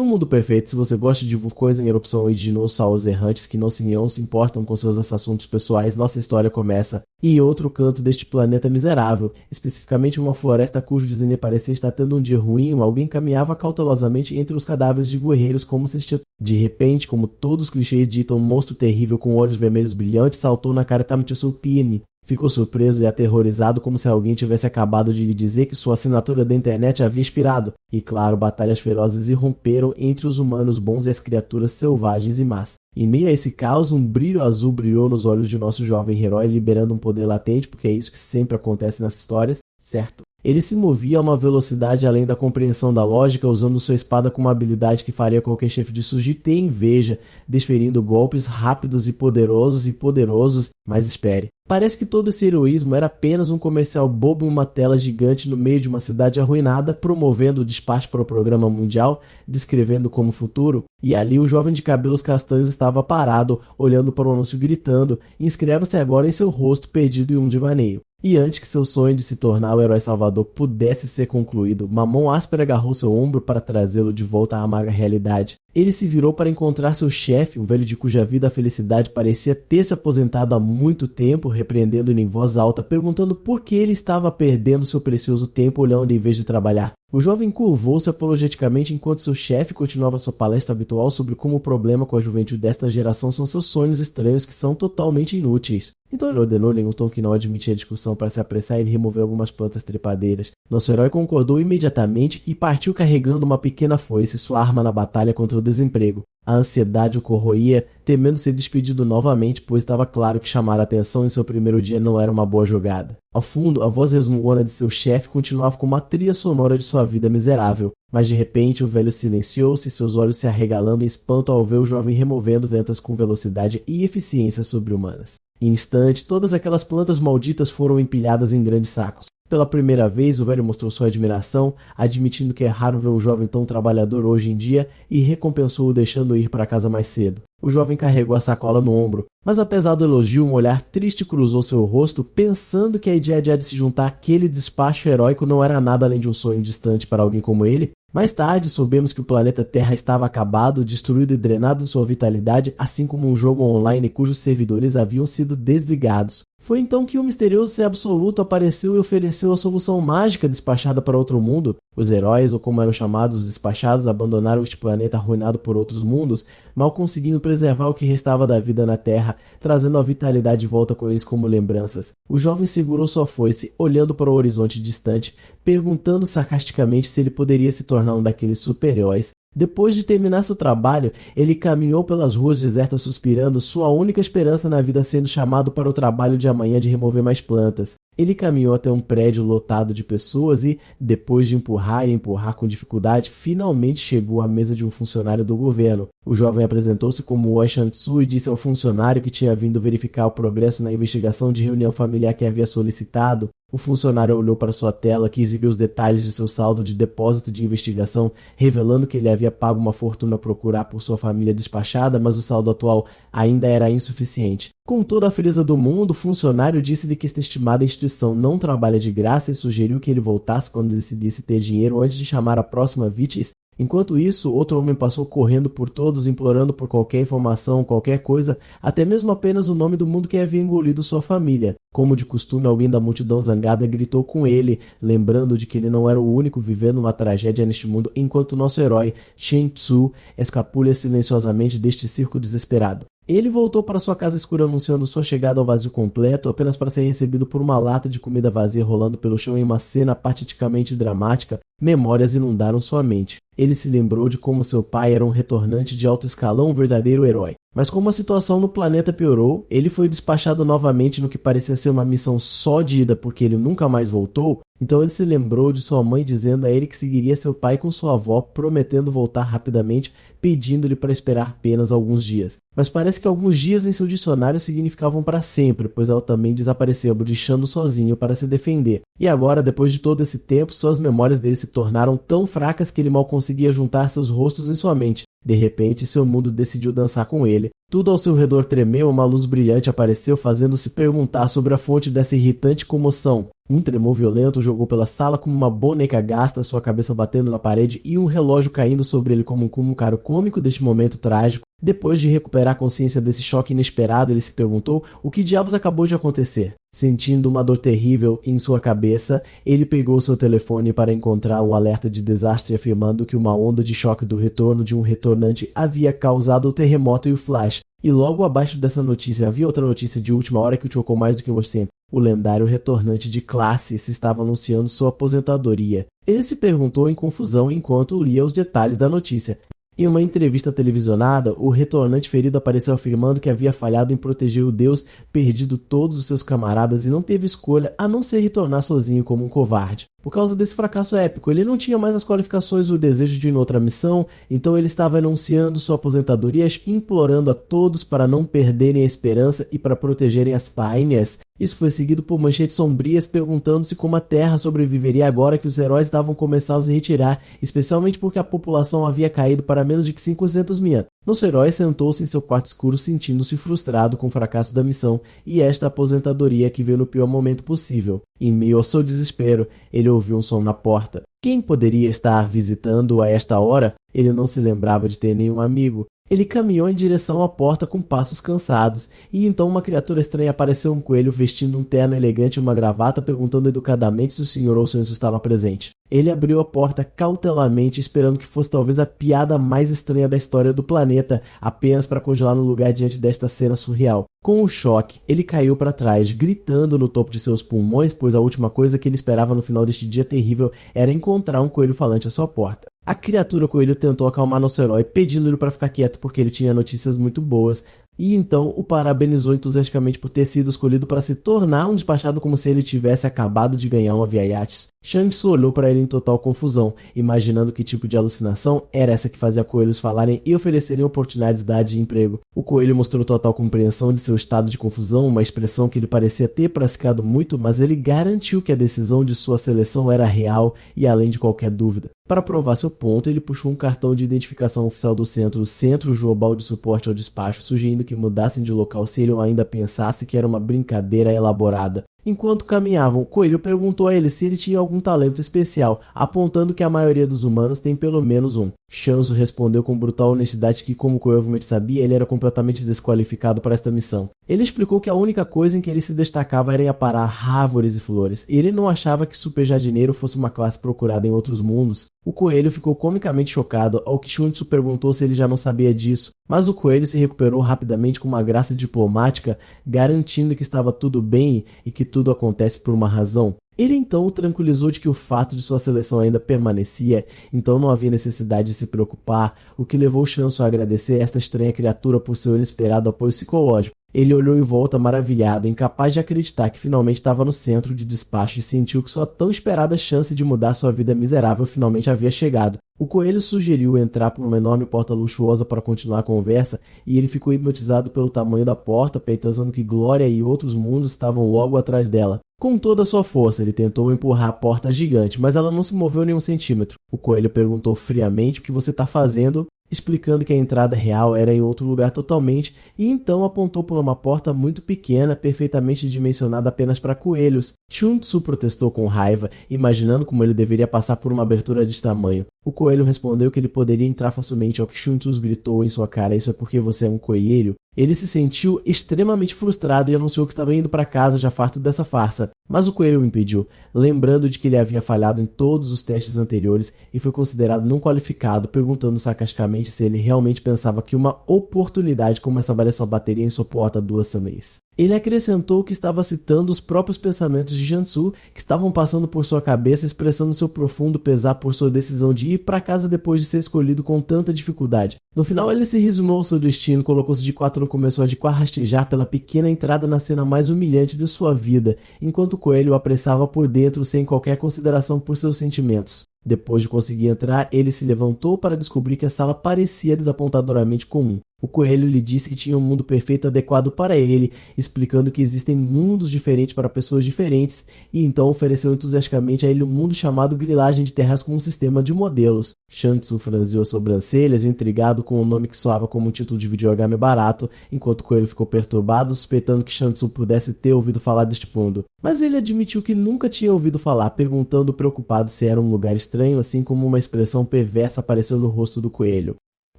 No mundo perfeito, se você gosta de vulcões em erupção e de dinossauros errantes que não se importam com seus assuntos pessoais, nossa história começa em outro canto deste planeta miserável, especificamente uma floresta cujo desenho parecia estar tendo um dia ruim. Alguém caminhava cautelosamente entre os cadáveres de guerreiros como se estivesse... De repente, como todos os clichês ditam, um monstro terrível com olhos vermelhos brilhantes saltou na cara de Tamitsupini. Ficou surpreso e aterrorizado, como se alguém tivesse acabado de lhe dizer que sua assinatura da internet havia expirado. E claro, batalhas ferozes irromperam entre os humanos bons e as criaturas selvagens e más. Em meio a esse caos, um brilho azul brilhou nos olhos de nosso jovem herói, liberando um poder latente, porque é isso que sempre acontece nas histórias, certo? Ele se movia a uma velocidade além da compreensão da lógica, usando sua espada com uma habilidade que faria qualquer chefe de Suji ter inveja, desferindo golpes rápidos e poderosos, mas espere. Parece que todo esse heroísmo era apenas um comercial bobo em uma tela gigante no meio de uma cidade arruinada, promovendo o despacho para o programa mundial, descrevendo como futuro, e ali o jovem de cabelos castanhos estava parado, olhando para o anúncio gritando: inscreva-se agora em seu rosto perdido em um devaneio. E antes que seu sonho de se tornar o herói salvador pudesse ser concluído, Mamon Áspera agarrou seu ombro para trazê-lo de volta à amarga realidade. Ele se virou para encontrar seu chefe, um velho de cuja vida a felicidade parecia ter se aposentado há muito tempo, repreendendo-lhe em voz alta, perguntando por que ele estava perdendo seu precioso tempo olhando em vez de trabalhar. O jovem curvou-se apologeticamente enquanto seu chefe continuava sua palestra habitual sobre como o problema com a juventude desta geração são seus sonhos estranhos que são totalmente inúteis. Então ele ordenou-lhe em um tom que não admitia discussão para se apressar e remover algumas plantas trepadeiras. Nosso herói concordou imediatamente e partiu carregando uma pequena foice, sua arma na batalha contra o desemprego. A ansiedade o corroía, temendo ser despedido novamente, pois estava claro que chamar a atenção em seu primeiro dia não era uma boa jogada. Ao fundo, a voz resmungona de seu chefe continuava como uma trilha sonora de sua vida miserável. Mas de repente o velho silenciou-se, seus olhos se arregalando em espanto ao ver o jovem removendo ventas com velocidade e eficiência sobre-humanas. Em instante, todas aquelas plantas malditas foram empilhadas em grandes sacos. Pela primeira vez, o velho mostrou sua admiração, admitindo que é raro ver um jovem tão trabalhador hoje em dia, e recompensou-o deixando-o ir para casa mais cedo. O jovem carregou a sacola no ombro, mas apesar do elogio, um olhar triste cruzou seu rosto, pensando que a ideia de se juntar àquele despacho heróico não era nada além de um sonho distante para alguém como ele. Mais tarde, soubemos que o planeta Terra estava acabado, destruído e drenado de sua vitalidade, assim como um jogo online cujos servidores haviam sido desligados. Foi então que o misterioso Ser Absoluto apareceu e ofereceu a solução mágica despachada para outro mundo. Os heróis, ou como eram chamados os despachados, abandonaram este planeta arruinado por outros mundos, mal conseguindo preservar o que restava da vida na Terra, trazendo a vitalidade de volta com eles como lembranças. O jovem segurou sua foice, olhando para o horizonte distante, perguntando sarcasticamente se ele poderia se tornar um daqueles super-heróis. Depois de terminar seu trabalho, ele caminhou pelas ruas desertas suspirando, sua única esperança na vida sendo chamado para o trabalho de amanhã de remover mais plantas. Ele caminhou até um prédio lotado de pessoas e, depois de empurrar e empurrar com dificuldade, finalmente chegou à mesa de um funcionário do governo. O jovem apresentou-se como Oi Shantsu e disse ao funcionário que tinha vindo verificar o progresso na investigação de reunião familiar que havia solicitado. O funcionário olhou para sua tela, que exibiu os detalhes de seu saldo de depósito de investigação, revelando que ele havia pago uma fortuna a procurar por sua família despachada, mas o saldo atual ainda era insuficiente. Com toda a frieza do mundo, o funcionário disse-lhe que esta estimada instituição não trabalha de graça e sugeriu que ele voltasse quando decidisse ter dinheiro antes de chamar a próxima Vitis. Enquanto isso, outro homem passou correndo por todos, implorando por qualquer informação, qualquer coisa, até mesmo apenas o nome do mundo que havia engolido sua família. Como de costume, alguém da multidão zangada gritou com ele, lembrando de que ele não era o único vivendo uma tragédia neste mundo, enquanto nosso herói, Shen Tzu, escapulha silenciosamente deste circo desesperado. Ele voltou para sua casa escura anunciando sua chegada ao vazio completo, apenas para ser recebido por uma lata de comida vazia rolando pelo chão em uma cena pateticamente dramática. Memórias inundaram sua mente. Ele se lembrou de como seu pai era um retornante de alto escalão, um verdadeiro herói. Mas como a situação no planeta piorou, ele foi despachado novamente no que parecia ser uma missão só de ida porque ele nunca mais voltou. Então ele se lembrou de sua mãe dizendo a ele que seguiria seu pai com sua avó, prometendo voltar rapidamente, pedindo-lhe para esperar apenas alguns dias. Mas parece que alguns dias em seu dicionário significavam para sempre, pois ela também desapareceu, deixando sozinho para se defender. E agora, depois de todo esse tempo, suas memórias dele se tornaram tão fracas que ele mal conseguia juntar seus rostos em sua mente. De repente, seu mundo decidiu dançar com ele. Tudo ao seu redor tremeu, uma luz brilhante apareceu, fazendo-se perguntar sobre a fonte dessa irritante comoção. Um tremor violento o jogou pela sala como uma boneca gasta, sua cabeça batendo na parede e um relógio caindo sobre ele como um comentário cômico deste momento trágico. Depois de recuperar a consciência desse choque inesperado, ele se perguntou o que diabos acabou de acontecer. Sentindo uma dor terrível em sua cabeça, ele pegou seu telefone para encontrar um alerta de desastre afirmando que uma onda de choque do retorno de um retornante havia causado o terremoto e o flash. E logo abaixo dessa notícia havia outra notícia de última hora que o chocou mais do que o sempre. O lendário retornante de classe se estava anunciando sua aposentadoria. Ele se perguntou em confusão enquanto lia os detalhes da notícia. Em uma entrevista televisionada, o retornante ferido apareceu afirmando que havia falhado em proteger o Deus, perdido todos os seus camaradas e não teve escolha a não ser retornar sozinho como um covarde. Por causa desse fracasso épico, ele não tinha mais as qualificações ou o desejo de ir em outra missão, então ele estava anunciando sua aposentadoria e implorando a todos para não perderem a esperança e para protegerem as Painhas. Isso foi seguido por manchetes sombrias perguntando-se como a Terra sobreviveria agora que os heróis estavam começando a se retirar, especialmente porque a população havia caído para menos de 500 mil. Nosso herói sentou-se em seu quarto escuro sentindo-se frustrado com o fracasso da missão e esta aposentadoria que veio no pior momento possível. Em meio ao seu desespero, ele ouviu um som na porta. Quem poderia estar visitando-o a esta hora? Ele não se lembrava de ter nenhum amigo. Ele caminhou em direção à porta com passos cansados, e então uma criatura estranha apareceu um coelho vestindo um terno elegante e uma gravata, perguntando educadamente se o senhor ou o senhor estava presente. Ele abriu a porta cautelamente, esperando que fosse talvez a piada mais estranha da história do planeta, apenas para congelar no lugar diante desta cena surreal. Com o choque, ele caiu para trás, gritando no topo de seus pulmões, pois a última coisa que ele esperava no final deste dia terrível era encontrar um coelho falante à sua porta. A criatura coelho tentou acalmar nosso herói, pedindo-lhe para ficar quieto porque ele tinha notícias muito boas, e então o parabenizou entusiasticamente por ter sido escolhido para se tornar um despachado como se ele tivesse acabado de ganhar um aviaiates. Shang-Tsu olhou para ele em total confusão, imaginando que tipo de alucinação era essa que fazia coelhos falarem e oferecerem oportunidades de emprego. O coelho mostrou total compreensão de seu estado de confusão, uma expressão que ele parecia ter praticado muito, mas ele garantiu que a decisão de sua seleção era real e além de qualquer dúvida. Para provar seu ponto, ele puxou um cartão de identificação oficial do Centro Global de Suporte ao Despacho, sugerindo que mudassem de local se ele ainda pensasse que era uma brincadeira elaborada. Enquanto caminhavam, Coelho perguntou a ele se ele tinha algum talento especial, apontando que a maioria dos humanos tem pelo menos um. Shanzo respondeu com brutal honestidade que, como Coelho obviamente sabia, ele era completamente desqualificado para esta missão. Ele explicou que a única coisa em que ele se destacava era em aparar árvores e flores, e ele não achava que super jardineiro fosse uma classe procurada em outros mundos. O Coelho ficou comicamente chocado, ao que Shunitsu perguntou se ele já não sabia disso, mas o Coelho se recuperou rapidamente com uma graça diplomática, garantindo que estava tudo bem e que tudo acontece por uma razão. Ele então o tranquilizou de que o fato de sua seleção ainda permanecia, então não havia necessidade de se preocupar, o que levou Shanzo a agradecer a esta estranha criatura por seu inesperado apoio psicológico. Ele olhou em volta maravilhado, incapaz de acreditar que finalmente estava no centro de despacho e sentiu que sua tão esperada chance de mudar sua vida miserável finalmente havia chegado. O Coelho sugeriu entrar por uma enorme porta luxuosa para continuar a conversa e ele ficou hipnotizado pelo tamanho da porta, pensando que Glória e outros mundos estavam logo atrás dela. Com toda a sua força, ele tentou empurrar a porta gigante, mas ela não se moveu nem um centímetro. O Coelho perguntou friamente o que você está fazendo, explicando que a entrada real era em outro lugar totalmente, e então apontou por uma porta muito pequena, perfeitamente dimensionada apenas para coelhos. Shunitsu protestou com raiva, imaginando como ele deveria passar por uma abertura desse tamanho. O coelho respondeu que ele poderia entrar facilmente, ao que Shunitsu gritou em sua cara: "Isso é porque você é um coelho?" Ele se sentiu extremamente frustrado e anunciou que estava indo para casa já farto dessa farsa, mas o coelho o impediu, lembrando de que ele havia falhado em todos os testes anteriores e foi considerado não qualificado, perguntando sarcasticamente se ele realmente pensava que uma oportunidade como essa valia sua bateria em sua porta 2 mês. Ele acrescentou que estava citando os próprios pensamentos de Jansu, que estavam passando por sua cabeça, expressando seu profundo pesar por sua decisão de ir para casa depois de ser escolhido com tanta dificuldade. No final, ele se resumiu ao seu destino, colocou-se de quatro e começou a rastejar pela pequena entrada na cena mais humilhante de sua vida, enquanto o coelho o apressava por dentro sem qualquer consideração por seus sentimentos. Depois de conseguir entrar, ele se levantou para descobrir que a sala parecia desapontadoramente comum. O coelho lhe disse que tinha um mundo perfeito adequado para ele, explicando que existem mundos diferentes para pessoas diferentes, e então ofereceu entusiasticamente a ele um mundo chamado Grilagem de Terras com um sistema de modelos. Shansu franziu as sobrancelhas, intrigado com o nome que soava como um título de videogame barato, enquanto o coelho ficou perturbado, suspeitando que Shansu pudesse ter ouvido falar deste mundo. Mas ele admitiu que nunca tinha ouvido falar, perguntando preocupado se era um lugar estranho, assim como uma expressão perversa apareceu no rosto do coelho.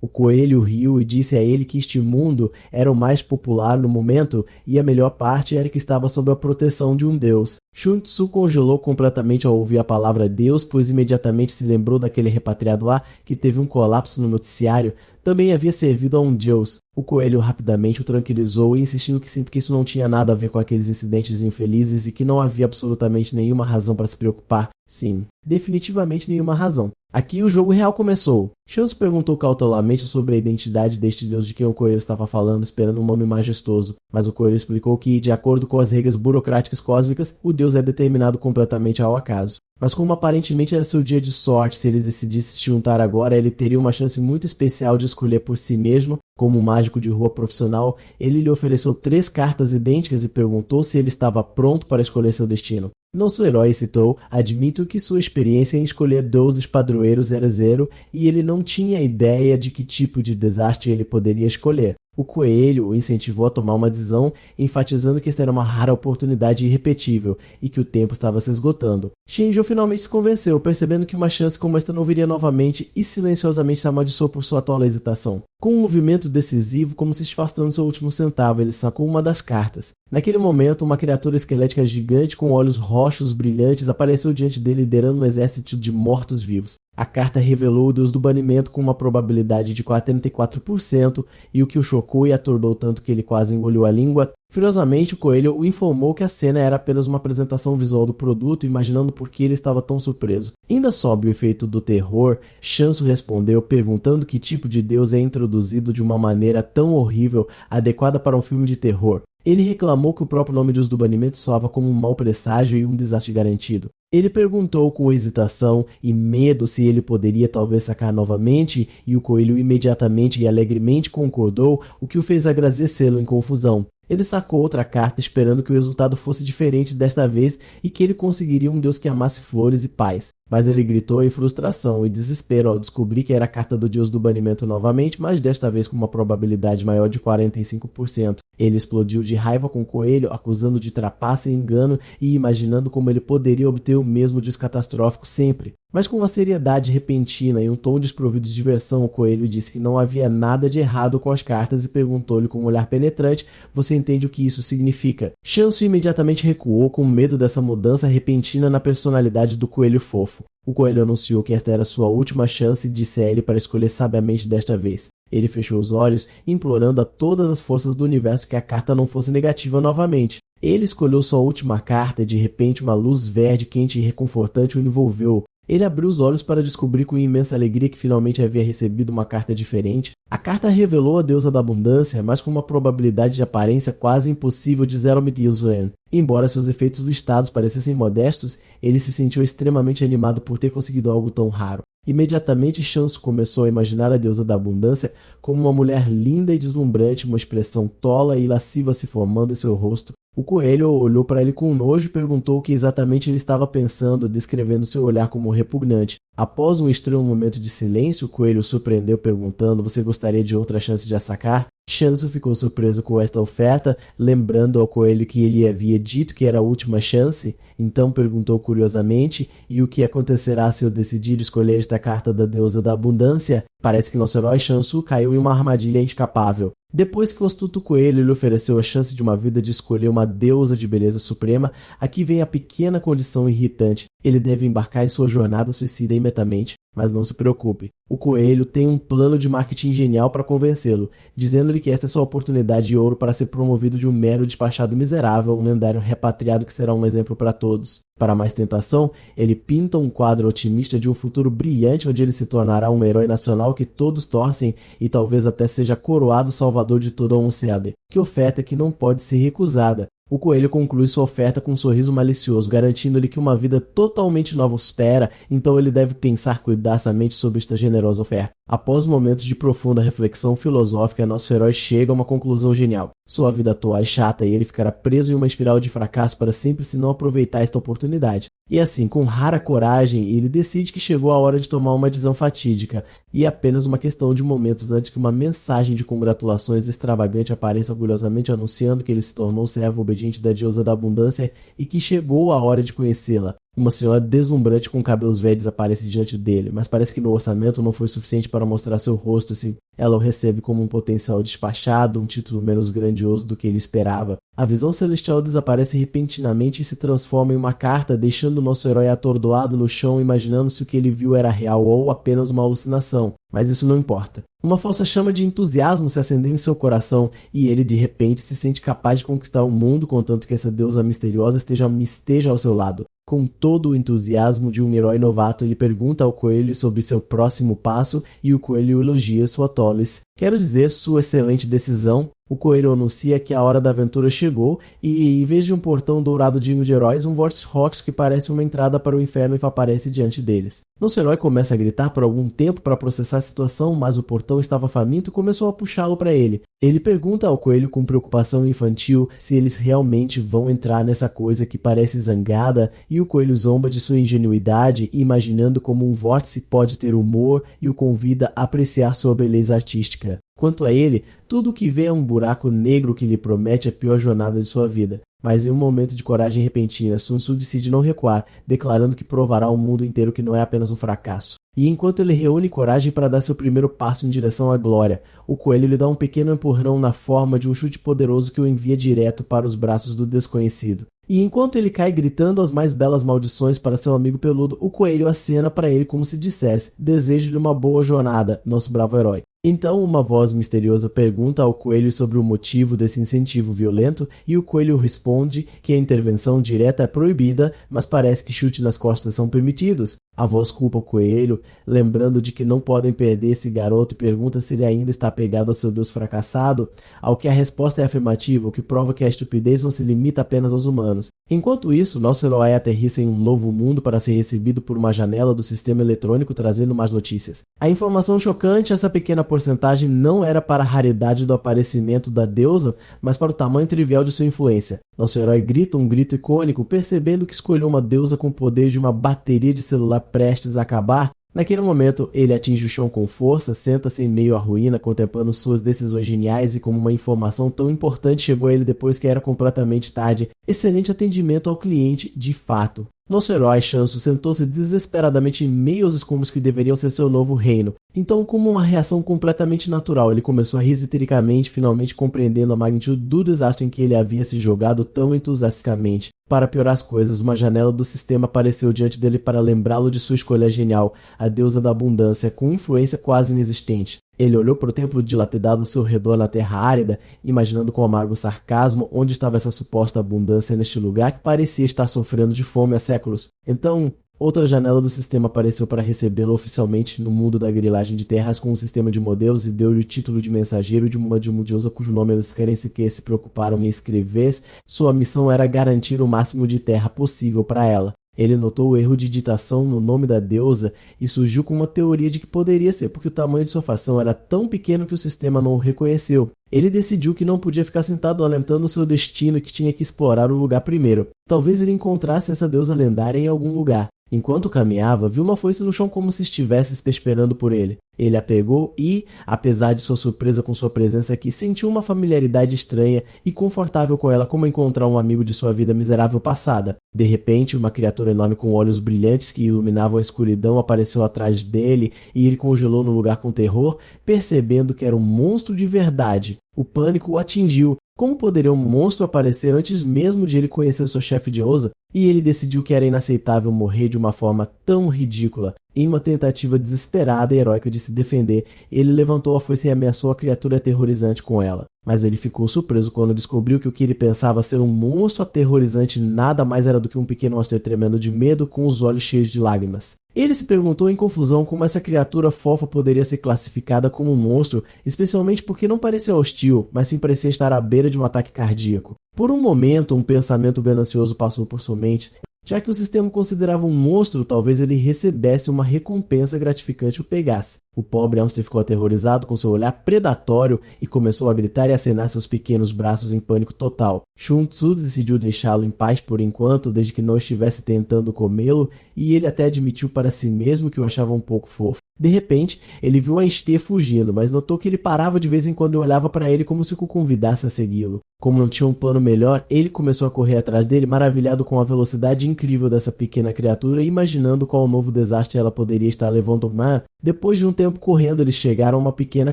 O coelho riu e disse a ele que este mundo era o mais popular no momento e a melhor parte era que estava sob a proteção de um deus. Shuntsu congelou completamente ao ouvir a palavra Deus, pois imediatamente se lembrou daquele repatriado lá que teve um colapso no noticiário. Também havia servido a um deus. O coelho rapidamente o tranquilizou, insistindo que isso não tinha nada a ver com aqueles incidentes infelizes e que não havia absolutamente nenhuma razão para se preocupar. Sim, definitivamente nenhuma razão. Aqui o jogo real começou. Shansu perguntou cautelosamente sobre a identidade deste deus de quem o coelho estava falando, esperando um nome majestoso, mas o coelho explicou que, de acordo com as regras burocráticas cósmicas, o deus é determinado completamente ao acaso. Mas como aparentemente era seu dia de sorte, se ele decidisse se juntar agora, ele teria uma chance muito especial de escolher por si mesmo. Como um mágico de rua profissional, ele lhe ofereceu 3 cartas idênticas e perguntou se ele estava pronto para escolher seu destino. Nosso herói citou: admito que sua experiência em escolher 12 padroeiros era zero e ele não tinha ideia de que tipo de desastre ele poderia escolher. O coelho o incentivou a tomar uma decisão, enfatizando que esta era uma rara oportunidade irrepetível e que o tempo estava se esgotando. Shinjo finalmente se convenceu, percebendo que uma chance como esta não viria novamente e silenciosamente se amaldiçoou por sua tola hesitação. Com um movimento decisivo, como se esforçando seu último centavo, ele sacou uma das cartas. Naquele momento, uma criatura esquelética gigante com olhos roxos brilhantes apareceu diante dele, liderando um exército de mortos-vivos. A carta revelou o deus do banimento com uma probabilidade de 44%, e o que o chocou e atordoou tanto que ele quase engoliu a língua. Furiosamente, o coelho o informou que a cena era apenas uma apresentação visual do produto, imaginando por que ele estava tão surpreso. Ainda sob o efeito do terror, Shansu respondeu perguntando que tipo de deus é introduzido de uma maneira tão horrível, adequada para um filme de terror. Ele reclamou que o próprio nome Deus do Banimento soava como um mau presságio e um desastre garantido. Ele perguntou com hesitação e medo se ele poderia talvez sacar novamente, e o coelho imediatamente e alegremente concordou, o que o fez agradecê-lo em confusão. Ele sacou outra carta esperando que o resultado fosse diferente desta vez e que ele conseguiria um deus que amasse flores e paz. Mas ele gritou em frustração e desespero ao descobrir que era a carta do deus do banimento novamente, mas desta vez com uma probabilidade maior de 45%. Ele explodiu de raiva com o coelho, acusando de trapaça e engano e imaginando como ele poderia obter o mesmo descatastrófico sempre. Mas com uma seriedade repentina e um tom desprovido de diversão, o coelho disse que não havia nada de errado com as cartas e perguntou-lhe com um olhar penetrante: você entende o que isso significa? Shansu imediatamente recuou com medo dessa mudança repentina na personalidade do coelho fofo. O coelho anunciou que esta era sua última chance e disse a ele para escolher sabiamente desta vez. Ele fechou os olhos, implorando a todas as forças do universo que a carta não fosse negativa novamente. Ele escolheu sua última carta e de repente uma luz verde quente e reconfortante o envolveu. Ele abriu os olhos para descobrir com imensa alegria que finalmente havia recebido uma carta diferente. A carta revelou a deusa da abundância, mas com uma probabilidade de aparência quase impossível de 0,000. Embora seus efeitos listados parecessem modestos, ele se sentiu extremamente animado por ter conseguido algo tão raro. Imediatamente, Shansu começou a imaginar a deusa da abundância como uma mulher linda e deslumbrante, uma expressão tola e lasciva se formando em seu rosto. O coelho olhou para ele com nojo e perguntou o que exatamente ele estava pensando, descrevendo seu olhar como repugnante. Após um estranho momento de silêncio, o coelho o surpreendeu perguntando: você gostaria de outra chance de a sacar? Shansu ficou surpreso com esta oferta, lembrando ao coelho que ele havia dito que era a última chance. Então perguntou curiosamente: e o que acontecerá se eu decidir escolher esta carta da deusa da abundância? Parece que nosso herói Shansu caiu em uma armadilha inescapável. Depois que o astuto coelho lhe ofereceu a chance de uma vida de escolher uma deusa de beleza suprema, aqui vem a pequena condição irritante. Ele deve embarcar em sua jornada suicida imediatamente. Mas não se preocupe, o coelho tem um plano de marketing genial para convencê-lo, dizendo-lhe que esta é sua oportunidade de ouro para ser promovido de um mero despachado miserável, um lendário repatriado que será um exemplo para todos. Para mais tentação, ele pinta um quadro otimista de um futuro brilhante onde ele se tornará um herói nacional que todos torcem e talvez até seja coroado salvador de toda a Onseabe. Que oferta que não pode ser recusada. O coelho conclui sua oferta com um sorriso malicioso, garantindo-lhe que uma vida totalmente nova o espera, então ele deve pensar cuidadosamente sobre esta generosa oferta. Após momentos de profunda reflexão filosófica, nosso herói chega a uma conclusão genial. Sua vida atual é chata e ele ficará preso em uma espiral de fracasso para sempre se não aproveitar esta oportunidade. E assim, com rara coragem, ele decide que chegou a hora de tomar uma decisão fatídica, e é apenas uma questão de momentos antes que uma mensagem de congratulações extravagante apareça orgulhosamente anunciando que ele se tornou servo obediente da deusa da abundância e que chegou a hora de conhecê-la. Uma senhora deslumbrante com cabelos verdes aparece diante dele, mas parece que no orçamento não foi suficiente para mostrar seu rosto, assim. Ela o recebe como um potencial despachado, um título menos grandioso do que ele esperava. A visão celestial desaparece repentinamente e se transforma em uma carta, deixando nosso herói atordoado no chão, imaginando se o que ele viu era real ou apenas uma alucinação. Mas isso não importa. Uma falsa chama de entusiasmo se acendeu em seu coração e ele de repente se sente capaz de conquistar o mundo, contanto que essa deusa misteriosa esteja ao seu lado. Com todo o entusiasmo de um herói novato, ele pergunta ao coelho sobre seu próximo passo e o coelho elogia sua tolice. Quero dizer, sua excelente decisão. O coelho anuncia que a hora da aventura chegou e, em vez de um portão dourado digno de heróis, um vórtice Rox que parece uma entrada para o inferno aparece diante deles. Nosso herói começa a gritar por algum tempo para processar a situação, mas o portão estava faminto e começou a puxá-lo para ele. Ele pergunta ao coelho com preocupação infantil se eles realmente vão entrar nessa coisa que parece zangada, e o coelho zomba de sua ingenuidade, imaginando como um vórtice pode ter humor, e o convida a apreciar sua beleza artística. Quanto a ele, tudo o que vê é um buraco negro que lhe promete a pior jornada de sua vida. Mas em um momento de coragem repentina, Sun Tzu decide não recuar, declarando que provará ao mundo inteiro que não é apenas um fracasso. E enquanto ele reúne coragem para dar seu primeiro passo em direção à glória, o coelho lhe dá um pequeno empurrão na forma de um chute poderoso que o envia direto para os braços do desconhecido. E enquanto ele cai gritando as mais belas maldições para seu amigo peludo, o coelho acena para ele como se dissesse: desejo-lhe uma boa jornada, nosso bravo herói. Então uma voz misteriosa pergunta ao coelho sobre o motivo desse incentivo violento e o coelho responde que a intervenção direta é proibida, mas parece que chute nas costas são permitidos. A voz culpa o coelho, lembrando de que não podem perder esse garoto, e pergunta se ele ainda está apegado ao seu Deus fracassado, ao que a resposta é afirmativa, o que prova que a estupidez não se limita apenas aos humanos. Enquanto isso, nosso herói aterrissa em um novo mundo para ser recebido por uma janela do sistema eletrônico trazendo mais notícias. A informação chocante, essa pequena porcentagem não era para a raridade do aparecimento da deusa, mas para o tamanho trivial de sua influência. Nosso herói grita um grito icônico, percebendo que escolheu uma deusa com o poder de uma bateria de celular prestes a acabar. Naquele momento, ele atinge o chão com força, senta-se em meio à ruína, contemplando suas decisões geniais e como uma informação tão importante chegou a ele depois que era completamente tarde. Excelente atendimento ao cliente, de fato. Nosso herói, Shansu, sentou-se desesperadamente em meio aos escombros que deveriam ser seu novo reino. Então, como uma reação completamente natural, ele começou a rir histericamente, finalmente compreendendo a magnitude do desastre em que ele havia se jogado tão entusiasticamente. Para piorar as coisas, uma janela do sistema apareceu diante dele para lembrá-lo de sua escolha genial, a deusa da abundância, com influência quase inexistente. Ele olhou para o templo dilapidado ao seu redor na terra árida, imaginando com amargo sarcasmo onde estava essa suposta abundância neste lugar que parecia estar sofrendo de fome há séculos. Então, outra janela do sistema apareceu para recebê-lo oficialmente no mundo da grilagem de terras com um sistema de modelos e deu-lhe o título de mensageiro de uma deusa cujo nome eles querem sequer se preocuparam em escrever. Sua missão era garantir o máximo de terra possível para ela. Ele notou o erro de ditação no nome da deusa e surgiu com uma teoria de que poderia ser porque o tamanho de sua fação era tão pequeno que o sistema não o reconheceu. Ele decidiu que não podia ficar sentado lamentando seu destino e que tinha que explorar o lugar primeiro. Talvez ele encontrasse essa deusa lendária em algum lugar. Enquanto caminhava, viu uma foice no chão como se estivesse esperando por ele. Ele a pegou e, apesar de sua surpresa com sua presença aqui, sentiu uma familiaridade estranha e confortável com ela, como encontrar um amigo de sua vida miserável passada. De repente, uma criatura enorme com olhos brilhantes que iluminavam a escuridão apareceu atrás dele e ele congelou no lugar com terror, percebendo que era um monstro de verdade. O pânico o atingiu. Como poderia um monstro aparecer antes mesmo de ele conhecer seu chefe de ousa? E ele decidiu que era inaceitável morrer de uma forma tão ridícula. Em uma tentativa desesperada e heróica de se defender, ele levantou a foice e ameaçou a criatura aterrorizante com ela. Mas ele ficou surpreso quando descobriu que o que ele pensava ser um monstro aterrorizante nada mais era do que um pequeno monstro tremendo de medo com os olhos cheios de lágrimas. Ele se perguntou em confusão como essa criatura fofa poderia ser classificada como um monstro, especialmente porque não parecia hostil, mas sim parecia estar à beira de um ataque cardíaco. Por um momento, um pensamento ganancioso passou por sua mente. Já que o sistema o considerava um monstro, talvez ele recebesse uma recompensa gratificante o pegasse. O pobre hamster ficou aterrorizado com seu olhar predatório e começou a gritar e acenar seus pequenos braços em pânico total. Shun Tzu decidiu deixá-lo em paz por enquanto, desde que não estivesse tentando comê-lo, e ele até admitiu para si mesmo que o achava um pouco fofo. De repente, ele viu a Einstein fugindo, mas notou que ele parava de vez em quando e olhava para ele como se o convidasse a segui-lo. Como não tinha um plano melhor, ele começou a correr atrás dele, maravilhado com a velocidade incrível dessa pequena criatura e imaginando qual novo desastre ela poderia estar levando ao mar. Depois de um tempo correndo, eles chegaram a uma pequena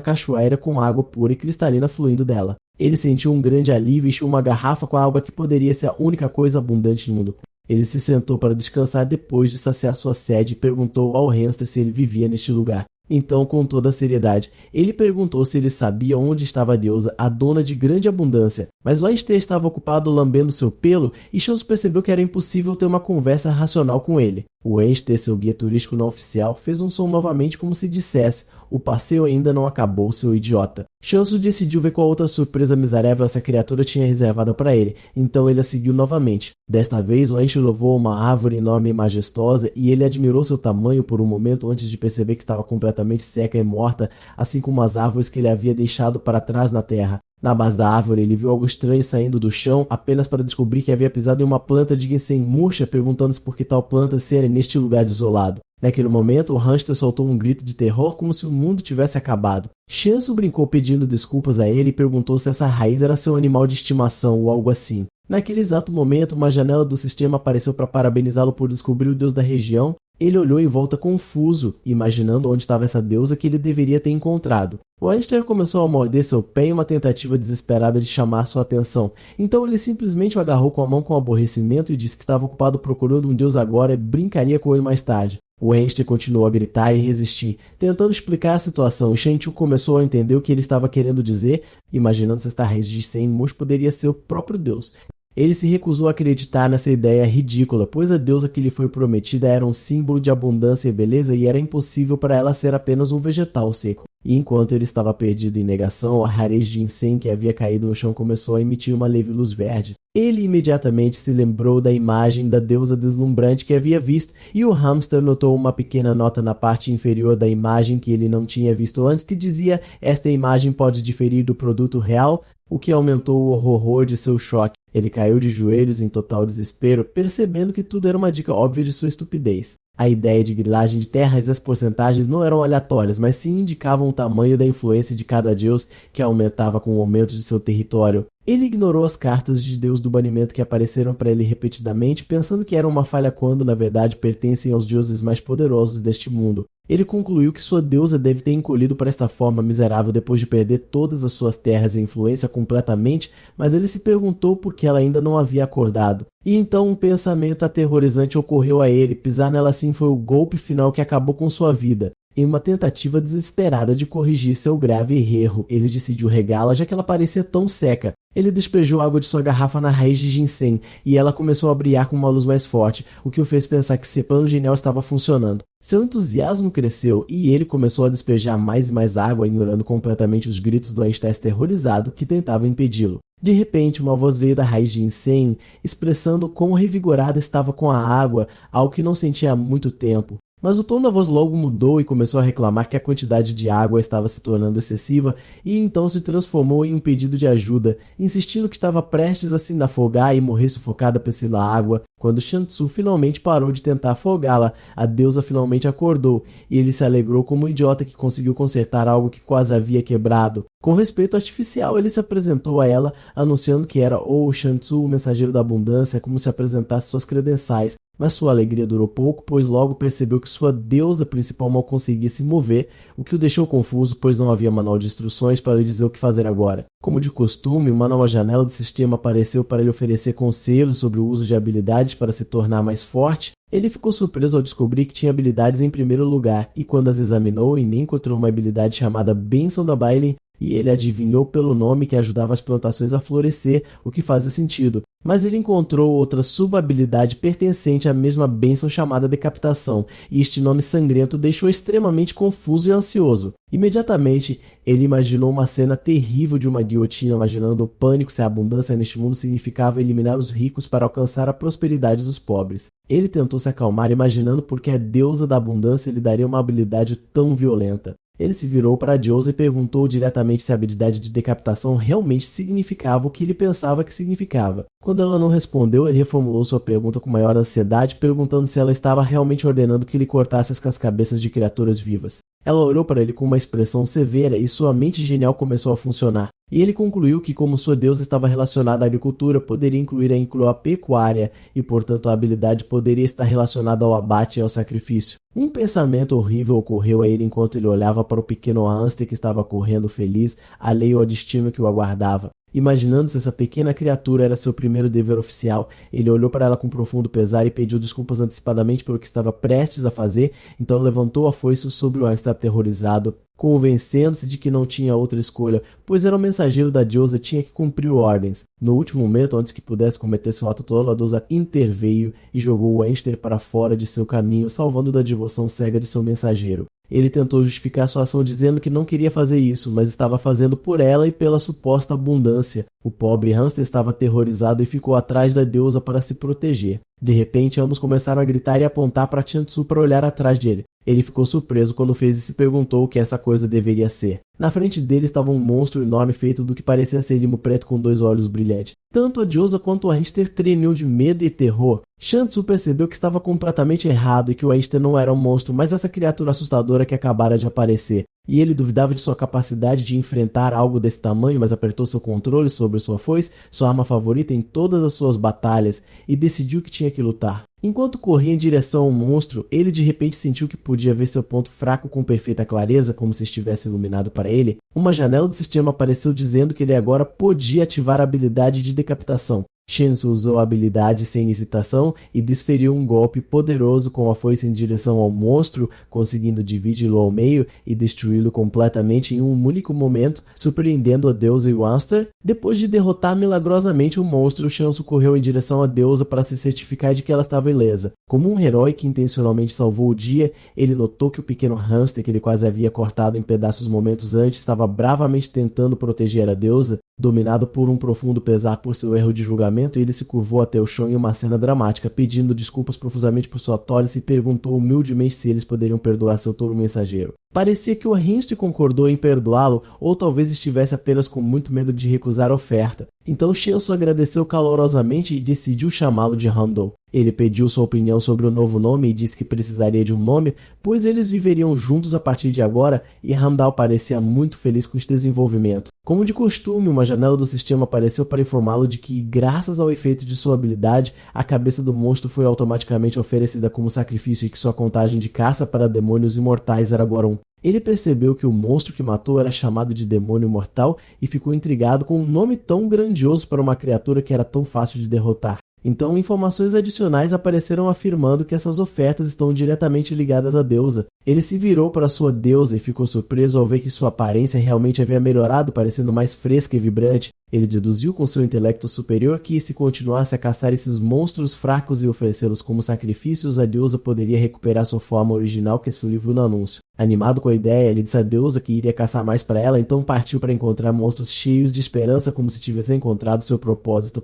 cachoeira com água pura e cristalina fluindo dela. Ele sentiu um grande alívio e encheu uma garrafa com a água que poderia ser a única coisa abundante no mundo. Ele se sentou para descansar depois de saciar sua sede e perguntou ao hamster se ele vivia neste lugar. Então, com toda a seriedade, ele perguntou se ele sabia onde estava a deusa, a dona de grande abundância. Mas Einstein estava ocupado lambendo seu pelo e Chance percebeu que era impossível ter uma conversa racional com ele. O Einstein, seu guia turístico não oficial, fez um som novamente como se dissesse: "O passeio ainda não acabou, seu idiota." Chance decidiu ver qual outra surpresa miserável essa criatura tinha reservada para ele, então ele a seguiu novamente. Desta vez, o Einstein louvou uma árvore enorme e majestosa e ele admirou seu tamanho por um momento antes de perceber que estava completamente seca e morta, assim como as árvores que ele havia deixado para trás na terra. Na base da árvore, ele viu algo estranho saindo do chão, apenas para descobrir que havia pisado em uma planta de ginseng murcha, perguntando-se por que tal planta seria neste lugar desolado. Naquele momento, o hamster soltou um grito de terror como se o mundo tivesse acabado. Chance brincou pedindo desculpas a ele e perguntou se essa raiz era seu animal de estimação ou algo assim. Naquele exato momento, uma janela do sistema apareceu para parabenizá-lo por descobrir o deus da região. Ele olhou em volta confuso, imaginando onde estava essa deusa que ele deveria ter encontrado. O Einstein começou a morder seu pé em uma tentativa desesperada de chamar sua atenção. Então ele simplesmente o agarrou com a mão com aborrecimento e disse que estava ocupado procurando um deus agora e brincaria com ele mais tarde. O Einstein continuou a gritar e resistir, tentando explicar a situação, e Shen-Chu começou a entender o que ele estava querendo dizer, imaginando se esta raiz de Sen Mush poderia ser o próprio deus. Ele se recusou a acreditar nessa ideia ridícula, pois a deusa que lhe foi prometida era um símbolo de abundância e beleza e era impossível para ela ser apenas um vegetal seco. E enquanto ele estava perdido em negação, a raiz de ginseng que havia caído no chão começou a emitir uma leve luz verde. Ele imediatamente se lembrou da imagem da deusa deslumbrante que havia visto, e o hamster notou uma pequena nota na parte inferior da imagem que ele não tinha visto antes, que dizia: "Esta imagem pode diferir do produto real", o que aumentou o horror de seu choque. Ele caiu de joelhos em total desespero, percebendo que tudo era uma dica óbvia de sua estupidez. A ideia de grilagem de terras e as porcentagens não eram aleatórias, mas sim indicavam o tamanho da influência de cada deus, que aumentava com o aumento de seu território. Ele ignorou as cartas de deus do banimento que apareceram para ele repetidamente, pensando que era uma falha quando, na verdade, pertencem aos deuses mais poderosos deste mundo. Ele concluiu que sua deusa deve ter encolhido para esta forma miserável depois de perder todas as suas terras e influência completamente, mas ele se perguntou por que ela ainda não havia acordado. E então um pensamento aterrorizante ocorreu a ele: pisar nela assim foi o golpe final que acabou com sua vida. Em uma tentativa desesperada de corrigir seu grave erro, ele decidiu regá-la, já que ela parecia tão seca. Ele despejou água de sua garrafa na raiz de ginseng e ela começou a brilhar com uma luz mais forte, o que o fez pensar que seu plano genial estava funcionando. Seu entusiasmo cresceu e ele começou a despejar mais e mais água, ignorando completamente os gritos do Einstein aterrorizado que tentava impedi-lo. De repente, uma voz veio da raiz de ginseng, expressando quão revigorada estava com a água, algo que não sentia há muito tempo. Mas o tom da voz logo mudou e começou a reclamar que a quantidade de água estava se tornando excessiva e então se transformou em um pedido de ajuda, insistindo que estava prestes a se afogar e morrer sufocada pela água. Quando Shan-Tzu finalmente parou de tentar afogá-la, a deusa finalmente acordou e ele se alegrou como um idiota que conseguiu consertar algo que quase havia quebrado. Com respeito artificial, ele se apresentou a ela, anunciando que era o Shan-Tzu, o mensageiro da abundância, como se apresentasse suas credenciais. Mas sua alegria durou pouco, pois logo percebeu que sua deusa principal mal conseguia se mover, o que o deixou confuso, pois não havia manual de instruções para lhe dizer o que fazer agora. Como de costume, uma nova janela do sistema apareceu para lhe oferecer conselhos sobre o uso de habilidades habilidades para se tornar mais forte, ele ficou surpreso ao descobrir que tinha habilidades em primeiro lugar, e quando as examinou, Inin encontrou uma habilidade chamada Bênção da Bailey, e ele adivinhou pelo nome que ajudava as plantações a florescer, o que fazia sentido. Mas ele encontrou outra sub-habilidade pertencente à mesma bênção chamada Decapitação, e este nome sangrento o deixou extremamente confuso e ansioso. Imediatamente, ele imaginou uma cena terrível de uma guilhotina, imaginando o pânico se a abundância neste mundo significava eliminar os ricos para alcançar a prosperidade dos pobres. Ele tentou se acalmar, imaginando por que a deusa da abundância lhe daria uma habilidade tão violenta. Ele se virou para a deusa e perguntou diretamente se a habilidade de decapitação realmente significava o que ele pensava que significava. Quando ela não respondeu, ele reformulou sua pergunta com maior ansiedade, perguntando se ela estava realmente ordenando que ele cortasse as cabeças de criaturas vivas. Ela olhou para ele com uma expressão severa e sua mente genial começou a funcionar. E ele concluiu que, como sua deusa estava relacionada à agricultura, poderia incluir a pecuária e, portanto, a habilidade poderia estar relacionada ao abate e ao sacrifício. Um pensamento horrível ocorreu a ele enquanto ele olhava para o pequeno hamster que estava correndo feliz, alheio ao destino que o aguardava. Imaginando se essa pequena criatura era seu primeiro dever oficial, ele olhou para ela com profundo pesar e pediu desculpas antecipadamente pelo que estava prestes a fazer, então levantou a foice sobre o hamster aterrorizado, convencendo-se de que não tinha outra escolha, pois era o mensageiro da deusa e tinha que cumprir ordens. No último momento, antes que pudesse cometer seu ato tolo, a deusa interveio e jogou o hamster para fora de seu caminho, salvando da devoção cega de seu mensageiro. Ele tentou justificar sua ação dizendo que não queria fazer isso, mas estava fazendo por ela e pela suposta abundância. O pobre hamster estava aterrorizado e ficou atrás da deusa para se proteger. De repente, ambos começaram a gritar e apontar para Tianzu para olhar atrás dele. Ele ficou surpreso quando fez e se perguntou o que essa coisa deveria ser. Na frente dele estava um monstro enorme feito do que parecia ser limo preto com 2 olhos brilhantes. Tanto a deusa quanto o hamster tremiam de medo e terror. Tianzu percebeu que estava completamente errado e que o hamster não era um monstro, mas essa criatura assustadora que acabara de aparecer. E ele duvidava de sua capacidade de enfrentar algo desse tamanho, mas apertou seu controle sobre sua foice, sua arma favorita em todas as suas batalhas, e decidiu que tinha que lutar. Enquanto corria em direção ao monstro, ele de repente sentiu que podia ver seu ponto fraco com perfeita clareza, como se estivesse iluminado para ele. Uma janela do sistema apareceu dizendo que ele agora podia ativar a habilidade de decapitação. Tianzu usou a habilidade sem hesitação e desferiu um golpe poderoso com a foice em direção ao monstro, conseguindo dividi-lo ao meio e destruí-lo completamente em um único momento, surpreendendo a deusa e o hamster. Depois de derrotar milagrosamente o monstro, Tianzu correu em direção à deusa para se certificar de que ela estava ilesa. Como um herói que intencionalmente salvou o dia, ele notou que o pequeno hamster que ele quase havia cortado em pedaços momentos antes estava bravamente tentando proteger a deusa. Dominado por um profundo pesar por seu erro de julgamento, ele se curvou até o chão em uma cena dramática, pedindo desculpas profusamente por sua tolice e perguntou humildemente se eles poderiam perdoar seu tolo mensageiro. Parecia que o hamster concordou em perdoá-lo, ou talvez estivesse apenas com muito medo de recusar a oferta. Então Tianzu agradeceu calorosamente e decidiu chamá-lo de Handou. Ele pediu sua opinião sobre o novo nome e disse que precisaria de um nome, pois eles viveriam juntos a partir de agora, e Handou parecia muito feliz com este desenvolvimento. Como de costume, uma janela do sistema apareceu para informá-lo de que, graças ao efeito de sua habilidade, a cabeça do monstro foi automaticamente oferecida como sacrifício e que sua contagem de caça para demônios imortais era agora 1. Ele percebeu que o monstro que matou era chamado de demônio mortal e ficou intrigado com um nome tão grandioso para uma criatura que era tão fácil de derrotar. Então, informações adicionais apareceram afirmando que essas ofertas estão diretamente ligadas à deusa. Ele se virou para sua deusa e ficou surpreso ao ver que sua aparência realmente havia melhorado, parecendo mais fresca e vibrante. Ele deduziu com seu intelecto superior que, se continuasse a caçar esses monstros fracos e oferecê-los como sacrifícios, a deusa poderia recuperar sua forma original que se viu no anúncio. Animado com a ideia, ele disse à deusa que iria caçar mais para ela, então partiu para encontrar monstros cheios de esperança, como se tivesse encontrado seu propósito.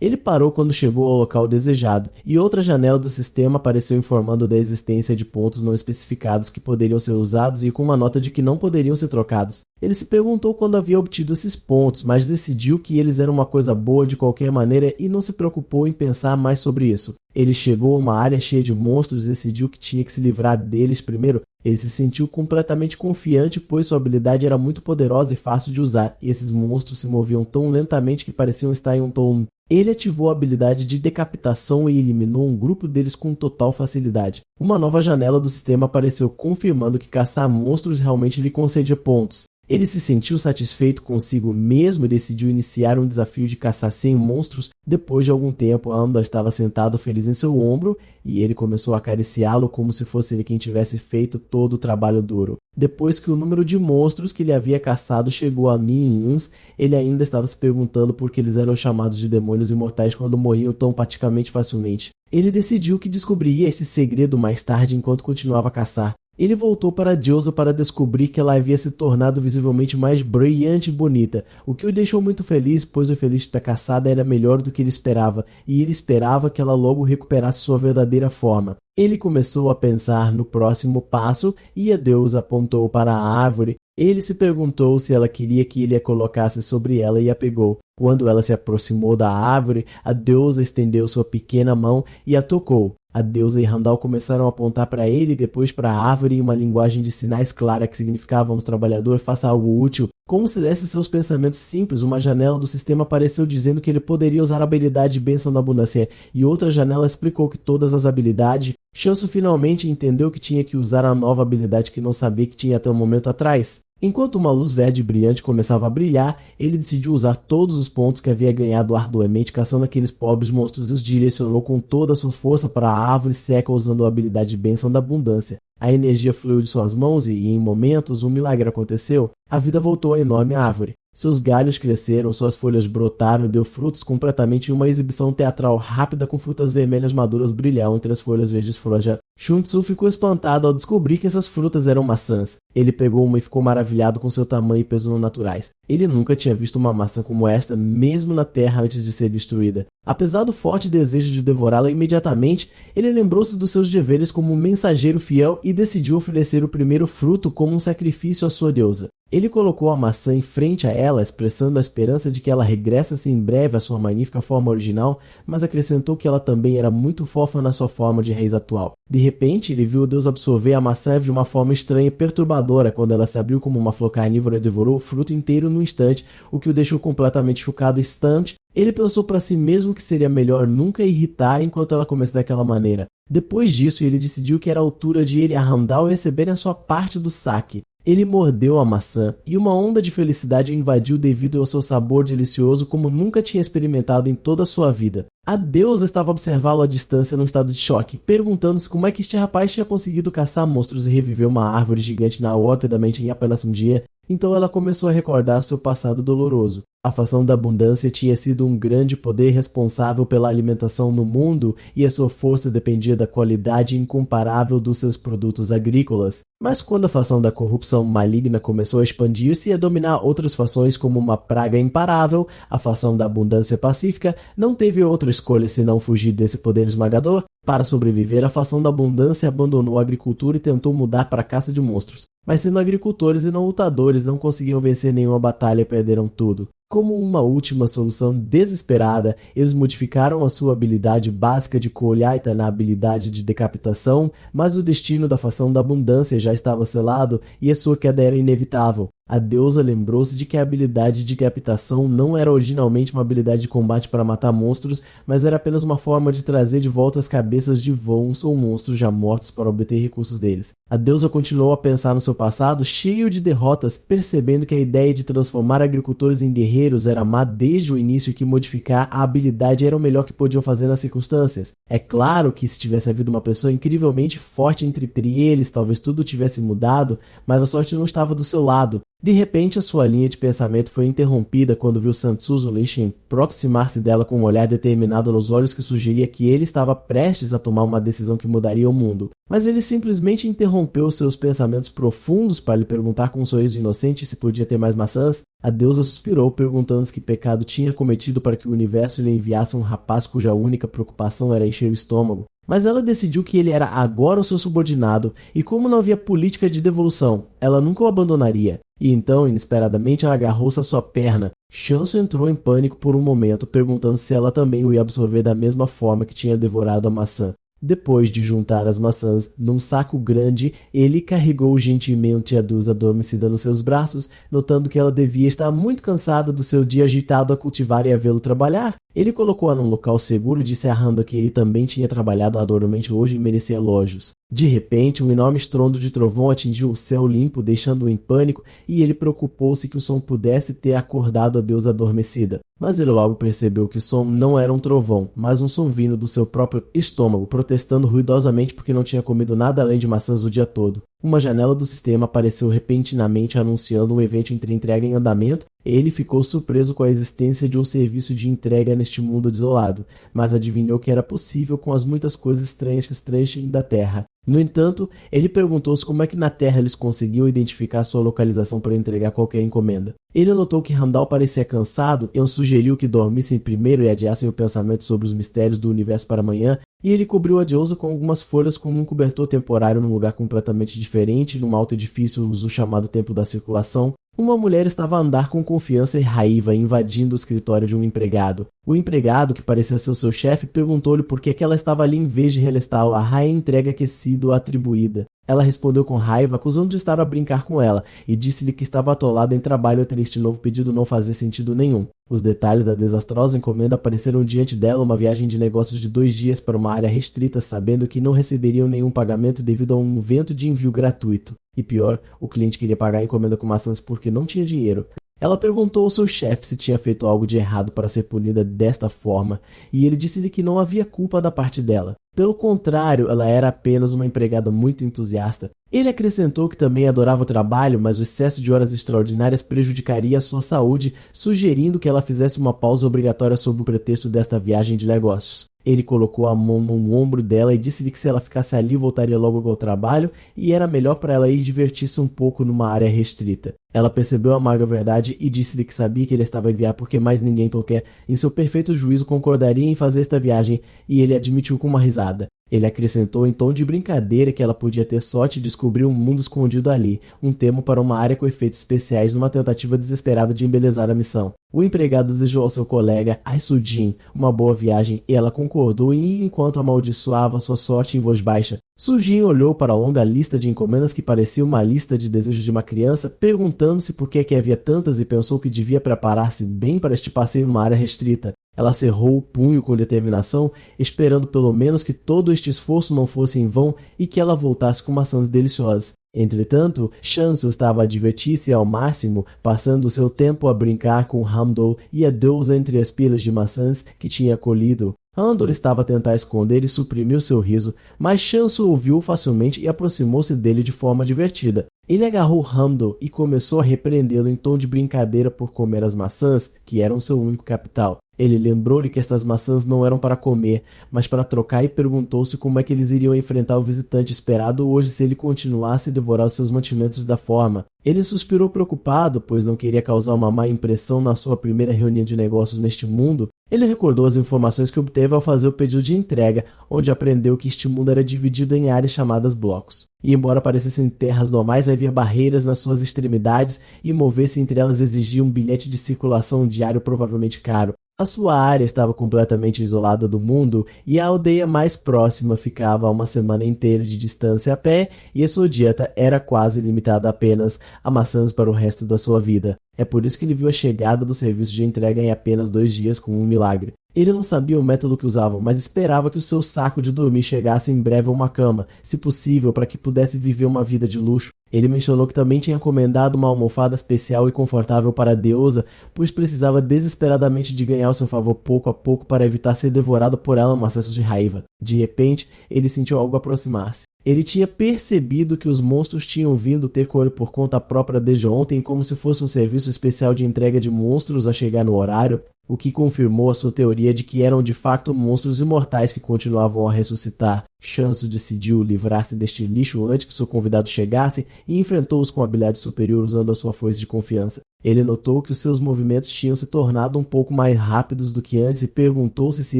Ele parou quando chegou ao local desejado, e outra janela do sistema apareceu informando da existência de pontos não especificados que poderiam ser usados e com uma nota de que não poderiam ser trocados. Ele se perguntou quando havia obtido esses pontos, mas decidiu que eles eram uma coisa boa de qualquer maneira e não se preocupou em pensar mais sobre isso. Ele chegou a uma área cheia de monstros e decidiu que tinha que se livrar deles primeiro. Ele se sentiu completamente confiante, pois sua habilidade era muito poderosa e fácil de usar, e esses monstros se moviam tão lentamente que pareciam estar em um tom. Ele ativou a habilidade de decapitação e eliminou um grupo deles com total facilidade. Uma nova janela do sistema apareceu confirmando que caçar monstros realmente lhe concedia pontos. Ele se sentiu satisfeito consigo mesmo e decidiu iniciar um desafio de caçar 100 monstros. Depois de algum tempo, Amda estava sentado feliz em seu ombro e ele começou a acariciá-lo como se fosse ele quem tivesse feito todo o trabalho duro. Depois que o número de monstros que ele havia caçado chegou a 1001, ele ainda estava se perguntando por que eles eram chamados de demônios imortais quando morriam tão praticamente facilmente. Ele decidiu que descobriria esse segredo mais tarde enquanto continuava a caçar. Ele voltou para Deusa para descobrir que ela havia se tornado visivelmente mais brilhante e bonita, o que o deixou muito feliz, pois o infeliz da caçada era melhor do que ele esperava, e ele esperava que ela logo recuperasse sua verdadeira forma. Ele começou a pensar no próximo passo e a deusa apontou para a árvore. Ele se perguntou se ela queria que ele a colocasse sobre ela e a pegou. Quando ela se aproximou da árvore, a deusa estendeu sua pequena mão e a tocou. A deusa e Randall começaram a apontar para ele e depois para a árvore em uma linguagem de sinais clara que significava: "Vamos, trabalhador, faça algo útil." Como se desse seus pensamentos simples, uma janela do sistema apareceu dizendo que ele poderia usar a habilidade Bênção da Abundância, e outra janela explicou que todas as habilidades... Shansu finalmente entendeu que tinha que usar a nova habilidade que não sabia que tinha até o momento atrás. Enquanto uma luz verde brilhante começava a brilhar, ele decidiu usar todos os pontos que havia ganhado arduamente caçando aqueles pobres monstros e os direcionou com toda a sua força para a árvore seca usando a habilidade Bênção da Abundância. A energia fluiu de suas mãos e, em momentos, um milagre aconteceu. A vida voltou à enorme árvore. Seus galhos cresceram, suas folhas brotaram e deu frutos completamente em uma exibição teatral rápida com frutas vermelhas maduras brilhavam entre as folhas verdes frouxas. Shun-Tzu ficou espantado ao descobrir que essas frutas eram maçãs. Ele pegou uma e ficou maravilhado com seu tamanho e peso não naturais. Ele nunca tinha visto uma maçã como esta, mesmo na terra antes de ser destruída. Apesar do forte desejo de devorá-la imediatamente, ele lembrou-se dos seus deveres como um mensageiro fiel e decidiu oferecer o primeiro fruto como um sacrifício à sua deusa. Ele colocou a maçã em frente a ela, expressando a esperança de que ela regressasse em breve à sua magnífica forma original, mas acrescentou que ela também era muito fofa na sua forma de raiz atual. De repente, ele viu Deus absorver a maçã de uma forma estranha e perturbadora. Quando ela se abriu como uma flor carnívora e devorou o fruto inteiro num instante, o que o deixou completamente chocado e instante. Ele pensou para si mesmo que seria melhor nunca irritar enquanto ela começa daquela maneira. Depois disso, ele decidiu que era a altura de ele e a Randall receberem a sua parte do saque. Ele mordeu a maçã e uma onda de felicidade o invadiu devido ao seu sabor delicioso como nunca tinha experimentado em toda a sua vida. A deusa estava a observá-lo à distância num estado de choque, perguntando-se como é que este rapaz tinha conseguido caçar monstros e reviver uma árvore gigante na rapidamente em apenas um dia. Então ela começou a recordar seu passado doloroso. A fação da abundância tinha sido um grande poder responsável pela alimentação no mundo e a sua força dependia da qualidade incomparável dos seus produtos agrícolas. Mas quando a fação da corrupção maligna começou a expandir-se e a dominar outras fações como uma praga imparável, a fação da abundância pacífica não teve outra escolha senão fugir desse poder esmagador. Para sobreviver, a fação da abundância abandonou a agricultura e tentou mudar para a caça de monstros. Mas sendo agricultores e não lutadores, não conseguiam vencer nenhuma batalha e perderam tudo. Como uma última solução desesperada, eles modificaram a sua habilidade básica de colheita na habilidade de decapitação, mas o destino da fação da abundância já estava selado e a sua queda era inevitável. A deusa lembrou-se de que a habilidade de decapitação não era originalmente uma habilidade de combate para matar monstros, mas era apenas uma forma de trazer de volta as cabeças de vãos ou monstros já mortos para obter recursos deles. A deusa continuou a pensar no seu passado, cheio de derrotas, percebendo que a ideia de transformar agricultores em guerreiros era má desde o início e que modificar a habilidade era o melhor que podiam fazer nas circunstâncias. É claro que se tivesse havido uma pessoa incrivelmente forte entre eles, talvez tudo tivesse mudado, mas a sorte não estava do seu lado. De repente, a sua linha de pensamento foi interrompida quando viu Sansu Lishin aproximar-se dela com um olhar determinado nos olhos que sugeria que ele estava prestes a tomar uma decisão que mudaria o mundo. Mas ele simplesmente interrompeu seus pensamentos profundos para lhe perguntar com um sorriso inocente se podia ter mais maçãs. A deusa suspirou, perguntando-se que pecado tinha cometido para que o universo lhe enviasse um rapaz cuja única preocupação era encher o estômago. Mas ela decidiu que ele era agora o seu subordinado, e como não havia política de devolução, ela nunca o abandonaria. E então, inesperadamente, ela agarrou-se à sua perna. Shansu entrou em pânico por um momento, perguntando se ela também o ia absorver da mesma forma que tinha devorado a maçã. Depois de juntar as maçãs num saco grande, ele carregou gentilmente a deusa adormecida nos seus braços, notando que ela devia estar muito cansada do seu dia agitado a cultivar e a vê-lo trabalhar. Ele colocou-a num local seguro e disse a Randa que ele também tinha trabalhado arduamente hoje e merecia elogios. De repente, um enorme estrondo de trovão atingiu o céu limpo, deixando-o em pânico, e ele preocupou-se que o som pudesse ter acordado a deusa adormecida. Mas ele logo percebeu que o som não era um trovão, mas um som vindo do seu próprio estômago, protestando ruidosamente porque não tinha comido nada além de maçãs o dia todo. Uma janela do sistema apareceu repentinamente anunciando um evento entre entrega em andamento. Ele ficou surpreso com a existência de um serviço de entrega neste mundo desolado, mas adivinhou que era possível com as muitas coisas estranhas que estranham da Terra. No entanto, ele perguntou-se como é que na Terra eles conseguiam identificar sua localização para entregar qualquer encomenda. Ele notou que Randall parecia cansado e sugeriu que dormissem primeiro e adiassem o pensamento sobre os mistérios do universo para amanhã, e ele cobriu a deusa com algumas folhas como um cobertor temporário num lugar completamente diferente, num alto edifício, o chamado Templo da Circulação. Uma mulher estava a andar com confiança e raiva, invadindo o escritório de um empregado. O empregado, que parecia ser seu chefe, perguntou-lhe por que ela estava ali em vez de realizar a raia entrega que sido atribuída. Ela respondeu com raiva, acusando de estar a brincar com ela, e disse-lhe que estava atolada em trabalho até este novo pedido não fazer sentido nenhum. Os detalhes da desastrosa encomenda apareceram diante dela, uma viagem de negócios de 2 dias para uma área restrita, sabendo que não receberiam nenhum pagamento devido a um evento de envio gratuito. E pior, o cliente queria pagar a encomenda com maçãs porque não tinha dinheiro. Ela perguntou ao seu chefe se tinha feito algo de errado para ser punida desta forma, e ele disse-lhe que não havia culpa da parte dela. Pelo contrário, ela era apenas uma empregada muito entusiasta. Ele acrescentou que também adorava o trabalho, mas o excesso de horas extraordinárias prejudicaria a sua saúde, sugerindo que ela fizesse uma pausa obrigatória sob o pretexto desta viagem de negócios. Ele colocou a mão no ombro dela e disse-lhe que se ela ficasse ali voltaria logo ao trabalho e era melhor para ela ir divertir-se um pouco numa área restrita. Ela percebeu a amarga verdade e disse-lhe que sabia que ele estava a enviar porque mais ninguém qualquer, em seu perfeito juízo, concordaria em fazer esta viagem, e ele admitiu com uma risada. Ele acrescentou em tom de brincadeira que ela podia ter sorte de descobrir um mundo escondido ali, um termo para uma área com efeitos especiais numa tentativa desesperada de embelezar a missão. O empregado desejou ao seu colega, Aisudin, uma boa viagem e ela concordou em ir enquanto amaldiçoava sua sorte em voz baixa. Sujin olhou para a longa lista de encomendas que parecia uma lista de desejos de uma criança, perguntando-se por que havia tantas e pensou que devia preparar-se bem para este passeio numa área restrita. Ela cerrou o punho com determinação, esperando pelo menos que todo este esforço não fosse em vão e que ela voltasse com maçãs deliciosas. Entretanto, Shansu estava a divertir-se ao máximo, passando seu tempo a brincar com Hamdol e a deusa entre as pilhas de maçãs que tinha colhido. Andor estava a tentar esconder e suprimiu seu riso, mas Shansu ouviu facilmente e aproximou-se dele de forma divertida. Ele agarrou Hamdol e começou a repreendê-lo em tom de brincadeira por comer as maçãs, que eram seu único capital. Ele lembrou-lhe que estas maçãs não eram para comer, mas para trocar, e perguntou-se como é que eles iriam enfrentar o visitante esperado hoje se ele continuasse a devorar os seus mantimentos da forma. Ele suspirou preocupado, pois não queria causar uma má impressão na sua primeira reunião de negócios neste mundo. Ele recordou as informações que obteve ao fazer o pedido de entrega, onde aprendeu que este mundo era dividido em áreas chamadas blocos. E embora parecessem terras normais, havia barreiras nas suas extremidades e mover-se entre elas exigia um bilhete de circulação diário provavelmente caro. A sua área estava completamente isolada do mundo e a aldeia mais próxima ficava a uma semana inteira de distância a pé e a sua dieta era quase limitada apenas a maçãs para o resto da sua vida. É por isso que ele viu a chegada do serviço de entrega em apenas 2 dias como um milagre. Ele não sabia o método que usavam, mas esperava que o seu saco de dormir chegasse em breve a uma cama, se possível, para que pudesse viver uma vida de luxo. Ele mencionou que também tinha encomendado uma almofada especial e confortável para a deusa, pois precisava desesperadamente de ganhar o seu favor pouco a pouco para evitar ser devorado por ela num acesso de raiva. De repente, ele sentiu algo aproximar-se. Ele tinha percebido que os monstros tinham vindo ter com ele por conta própria desde ontem, como se fosse um serviço especial de entrega de monstros a chegar no horário, o que confirmou a sua teoria de que eram de fato monstros imortais que continuavam a ressuscitar. Shansu decidiu livrar-se deste lixo antes que seu convidado chegasse e enfrentou-os com habilidade superior usando a sua foice de confiança. Ele notou que os seus movimentos tinham se tornado um pouco mais rápidos do que antes e perguntou-se se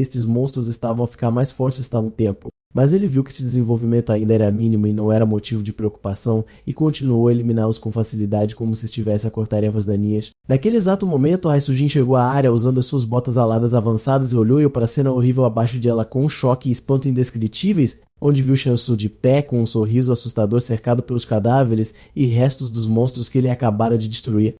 estes monstros estavam a ficar mais fortes há um tempo. Mas ele viu que esse desenvolvimento ainda era mínimo e não era motivo de preocupação e continuou a eliminá-los com facilidade como se estivesse a cortar ervas daninhas. Naquele exato momento, Aisujin chegou à área usando as suas botas aladas avançadas e olhou para a cena horrível abaixo de ela com um choque e espanto indescritíveis, onde viu Shansu de pé com um sorriso assustador cercado pelos cadáveres e restos dos monstros que ele acabara de destruir.